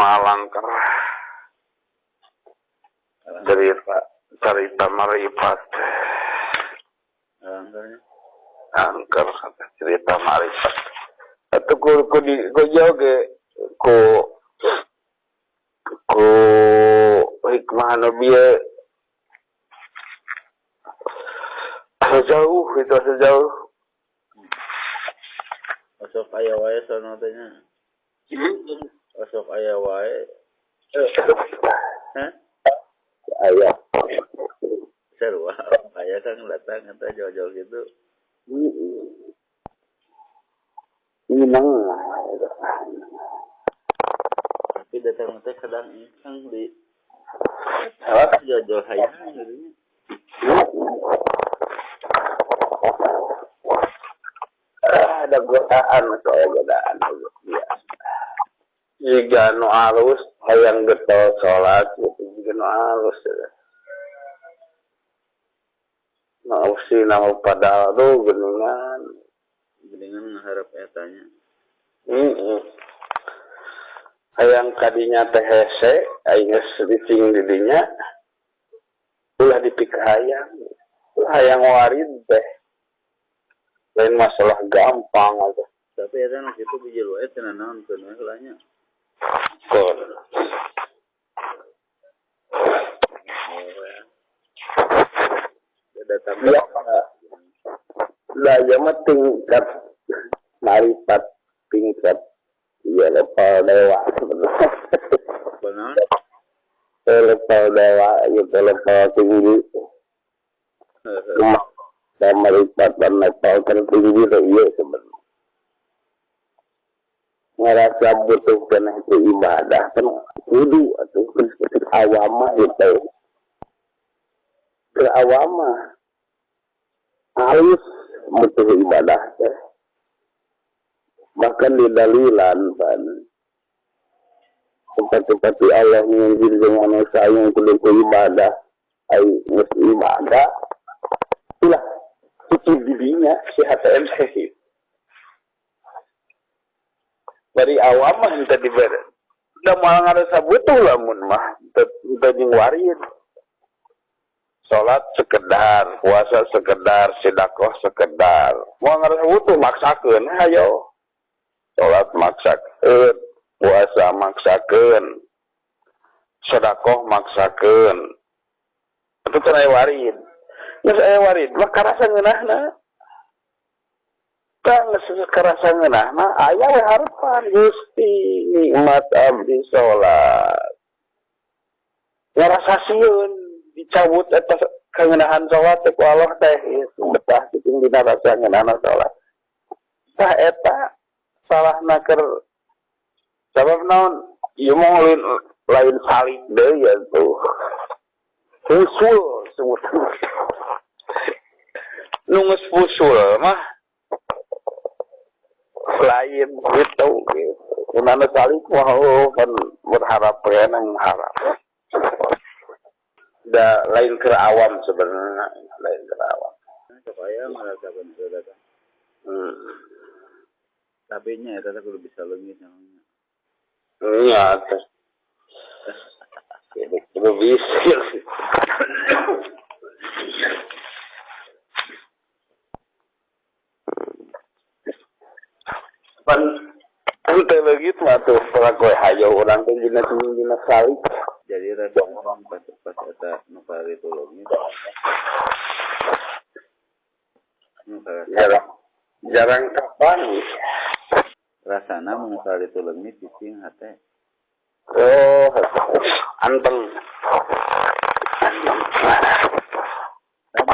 malangker cerita marifat angker cerita marifat atau ku joge ku hikmah nabiya sejauh itu sejauh Osok aya wae sono teh nya. Osok aya wae. Hah? Aya. Seru aya kan datang eta jauh-jauh gitu. Imang. Tapi datang teh kadang ingkang di jauh-jauh hayang gitu. Ada godaan soal godaan jika nu alus hayang getol sholat gitu jika nu alus nu si nama padahal tuh geningan ngarep etanya hayang kadinya teh hese aing sedicing didinya ulah dipikir hayang warid teh lain masalah gampang aja. Tapi eta nu kitu biji luet cenah naonkeun we heula nya. Kon. Ada tambah. Lah ya mah tingkat marifat tingkat ya level dewa sebenarnya. Benar. Level dewa gitu level tinggi. Dan marifat dan level tertinggi itu iya sebenarnya. Ngerasa butuh kena itu ibadah kan kudu atau awamah itu ke awamah halus butuh ibadah teh bahkan di dalilan kan seperti Allah menginjil dengan manusia yang kudu ibadah mesti ibadah itulah itu dirinya si HTM sehih dari awam mah ente diberi udah malah ngarasa butuh lamun mah ente warid sholat sekedar puasa sekedar sedekah sekedar mau ngarasa butuh maksakeun hayo sholat maksakeun puasa maksakeun sedekah maksakeun itu kan aya warid geus aya warid mah karasa ngeunahna kang sekarasa ngeunahna aya we harapan Gusti nikmat abdi sholat ngarasa sieun dicabut eta kangeunahan sholat teh ku Allah teh betah kitu dina rasa ngeunahna sholat tah eta salahna keur sabab naon ieu mah lain salik deui ya tuh usul sebutna nu geus usul mah lain gitu kunana salik mah kan berharap ya nang harap da lain ke awam sebenarnya lain ke awam supaya merasakan saudara tapi nya eta kudu bisa leungit namanya iya teh kudu bisa pan ente lagi mah tuh pelaku hayo orang teh dina salik jadi rasa pas eta nu itu leungit jarang kapan rasana mun itu leungit cicing hate anteng kan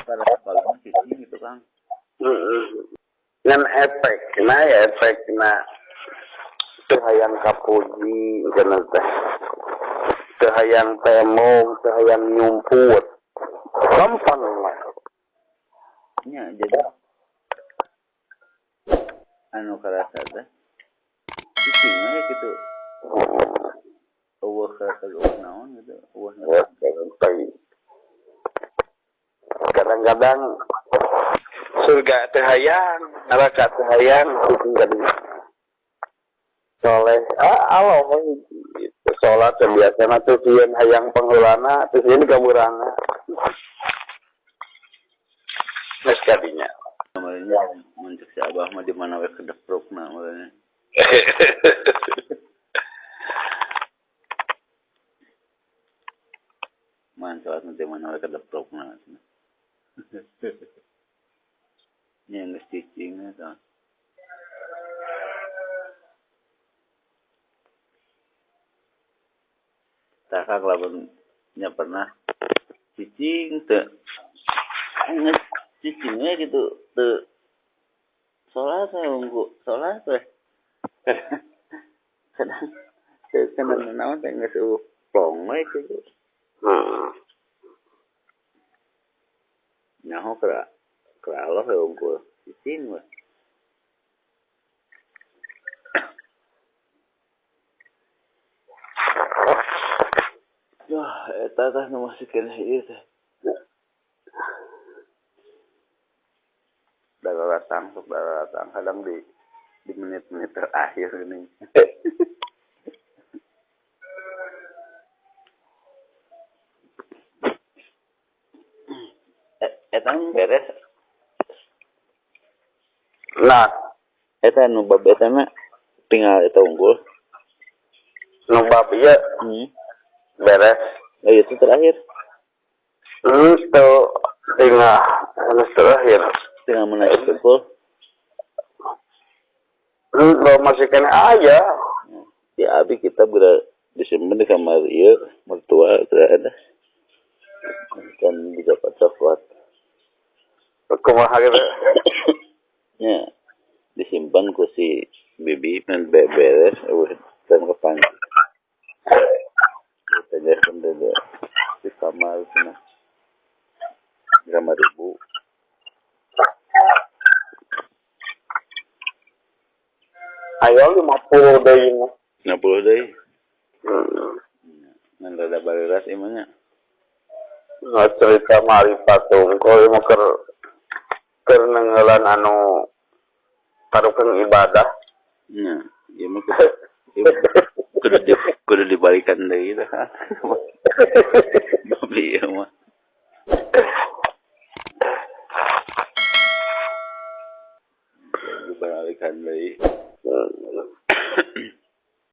pada balon cicing gitu Kang ngan efekna teu hayang kapuji kana teh teu hayang temong teu hayang nyumput gampang mah nya jadi anu karasa teh cicing we gitu eueuh karasa naon gitu eueuh kadang-kadang surga teh hayang neraka teh hayang soleh Allah sholat biasana tuh sieun hayang penghulana tuh sieun gamurana geus kadinya namanya muncul si abah mah di mana we kedeprukna namanya. Manfaat nanti mana we kedeprukna. Nya geus cicingna tah. Takak lamun nya pernah cicing teu nges cicingnya gitu teu salat unggul salat teh kadang teu kenal naon teh geus plong we gitu nyaho kera Allah unggul cicing we. Wah, eta tah nu masih keneh ieu teh. Dararatang kadang di menit-menit terakhir ini. Eta beres. nah Eta nu bab eta mah tinggal eta unggul. nu bab ieu beres. Oh, itu terakhir. Itu tinggal terakhir. Tinggal menaik unggul. Masih kena aja. Ya abi kita berada disimpan di kamar ieu mertua ada. Kan juga patafat. Kumaha gitu. Ya, disimpan ku si bibi dan beres dan kapan. Kita kan di kamar sana. Di kamar ibu. Ayo 50 deui mah. 60 deui. Ngan rada bareras imanya. Cerita marifat tungkol mah keur nenggelan anu tarukeun ibadah. Nah, ieu mah kudu dibalikan deui tah.